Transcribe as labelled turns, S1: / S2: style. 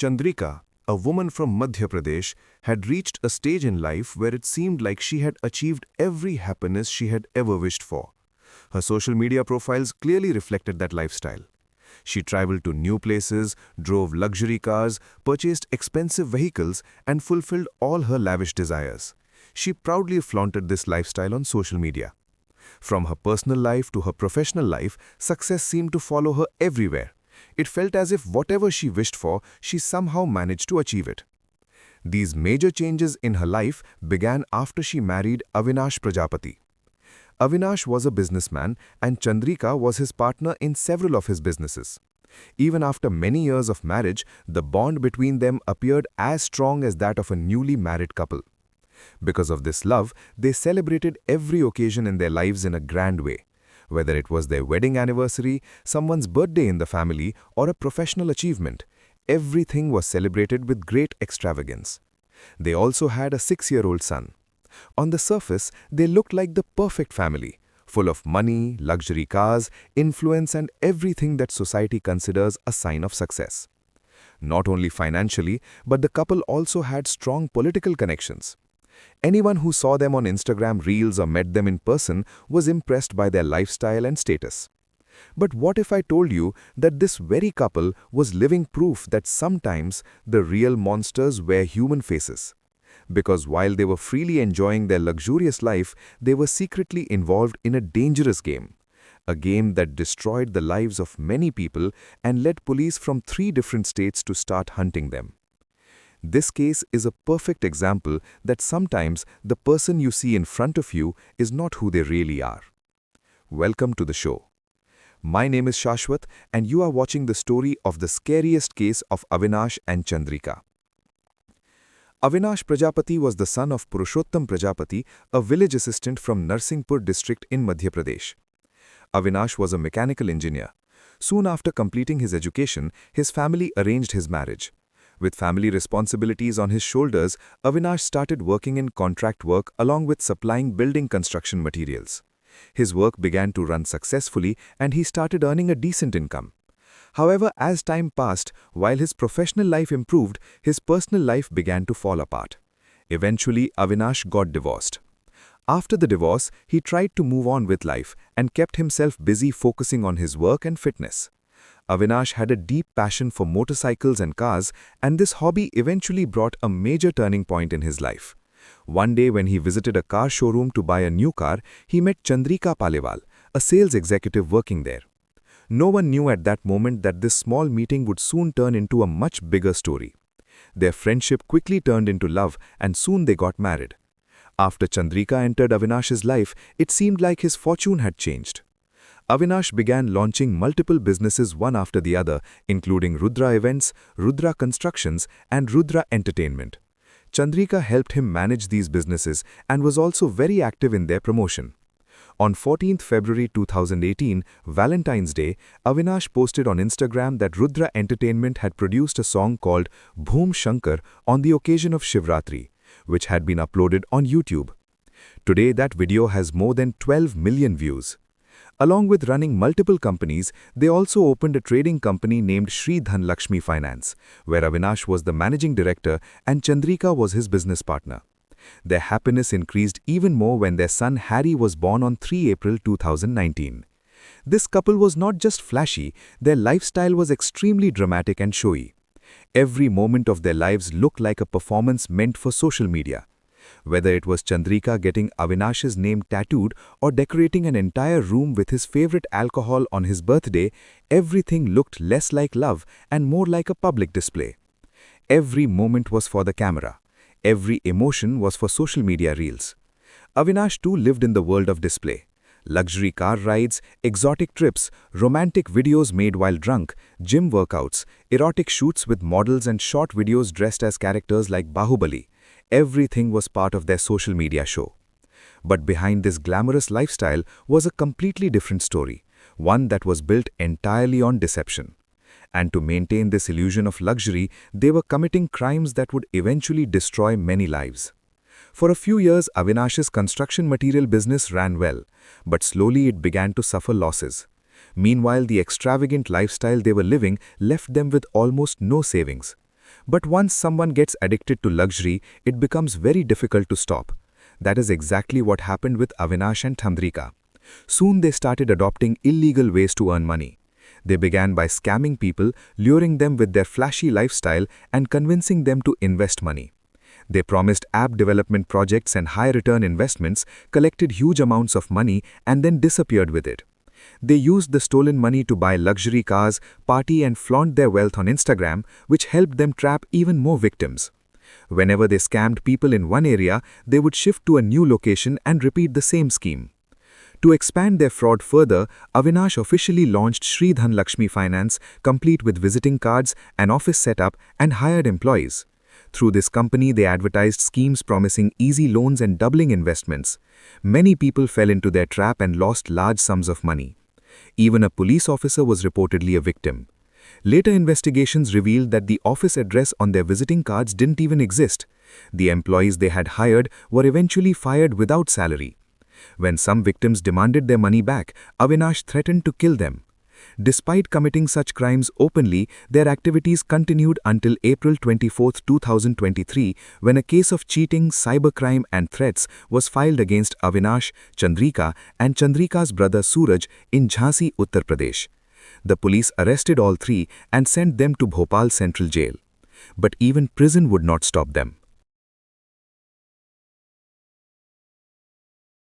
S1: Chandrika, a woman from Madhya Pradesh, had reached a stage in life where it seemed like she had achieved every happiness she had ever wished for. Her social media profiles clearly reflected that lifestyle. She traveled to new places, drove luxury cars, purchased expensive vehicles, and fulfilled all her lavish desires. She proudly flaunted this lifestyle on social media. From her personal life to her professional life, success seemed to follow her everywhere. It felt as if whatever she wished for, she somehow managed to achieve it. These major changes in her life began after she married Avinash Prajapati. Avinash was a businessman and Chandrika was his partner in several of his businesses. Even after many years of marriage, the bond between them appeared as strong as that of a newly married couple. Because of this love, they celebrated every occasion in their lives in a grand way. Whether it was their wedding anniversary, someone's birthday in the family, or a professional achievement, everything was celebrated with great extravagance. They also had a 6-year-old son. On the surface, they looked like the perfect family, full of money, luxury cars, influence, and everything that society considers a sign of success. Not only financially, but the couple also had strong political connections. Anyone who saw them on Instagram Reels or met them in person was impressed by their lifestyle and status. But what if I told you that this very couple was living proof that sometimes the real monsters wear human faces? Because while they were freely enjoying their luxurious life, they were secretly involved in a dangerous game. A game that destroyed the lives of many people and led police from 3 different states to start hunting them. This case is a perfect example that sometimes the person you see in front of you is not who they really are. Welcome to the show. My name is Shashwat and you are watching the story of the scariest case of Avinash and Chandrika. Avinash Prajapati was the son of Purushottam Prajapati, a village assistant from Narsinghpur district in Madhya Pradesh. Avinash was a mechanical engineer. Soon after completing his education, his family arranged his marriage. With family responsibilities on his shoulders, Avinash started working in contract work along with supplying building construction materials. His work began to run successfully and he started earning a decent income. However, as time passed, while his professional life improved, his personal life began to fall apart. Eventually, Avinash got divorced. After the divorce, he tried to move on with life and kept himself busy focusing on his work and fitness. Avinash had a deep passion for motorcycles and cars, and this hobby eventually brought a major turning point in his life. One day when he visited a car showroom to buy a new car, he met Chandrika Palewal, a sales executive working there. No one knew at that moment that this small meeting would soon turn into a much bigger story. Their friendship quickly turned into love and soon they got married. After Chandrika entered Avinash's life, it seemed like his fortune had changed. Avinash began launching multiple businesses one after the other, including Rudra Events, Rudra Constructions, and Rudra Entertainment. Chandrika helped him manage these businesses and was also very active in their promotion. On 14th February 2018, Valentine's Day, Avinash posted on Instagram that Rudra Entertainment had produced a song called Bhoom Shankar on the occasion of Shivratri, which had been uploaded on YouTube. Today, that video has more than 12 million views. Along with running multiple companies, they also opened a trading company named Shri Dhan Lakshmi Finance, where Avinash was the managing director and Chandrika was his business partner. Their happiness increased even more when their son Harry was born on 3 April 2019. This couple was not just flashy, their lifestyle was extremely dramatic and showy. Every moment of their lives looked like a performance meant for social media. Whether it was Chandrika getting Avinash's name tattooed or decorating an entire room with his favorite alcohol on his birthday, everything looked less like love and more like a public display. Every moment was for the camera. Every emotion was for social media reels. Avinash too lived in the world of display. Luxury car rides, exotic trips, romantic videos made while drunk, gym workouts, erotic shoots with models and short videos dressed as characters like Bahubali. Everything was part of their social media show. But behind this glamorous lifestyle was a completely different story, one that was built entirely on deception. And to maintain this illusion of luxury, they were committing crimes that would eventually destroy many lives. For a few years, Avinash's construction material business ran well, but slowly it began to suffer losses. Meanwhile, the extravagant lifestyle they were living left them with almost no savings. But once someone gets addicted to luxury, it becomes very difficult to stop. That is exactly what happened with Avinash and Chandrika. Soon they started adopting illegal ways to earn money. They began by scamming people, luring them with their flashy lifestyle and convincing them to invest money. They promised app development projects and high-return investments, collected huge amounts of money, and then disappeared with it. They used the stolen money to buy luxury cars, party and flaunt their wealth on Instagram, which helped them trap even more victims. Whenever they scammed people in one area, they would shift to a new location and repeat the same scheme. To expand their fraud further, Avinash officially launched Shri Dhan Lakshmi Finance, complete with visiting cards, an office setup, and hired employees. Through this company, they advertised schemes promising easy loans and doubling investments. Many people fell into their trap and lost large sums of money. Even a police officer was reportedly a victim. Later investigations revealed that the office address on their visiting cards didn't even exist. The employees they had hired were eventually fired without salary. When some victims demanded their money back, Avinash threatened to kill them. Despite committing such crimes openly, their activities continued until April 24, 2023, when a case of cheating, cybercrime and threats was filed against Avinash, Chandrika and Chandrika's brother Suraj in Jhansi, Uttar Pradesh. The police arrested all three and sent them to Bhopal Central Jail. But even prison would not stop them.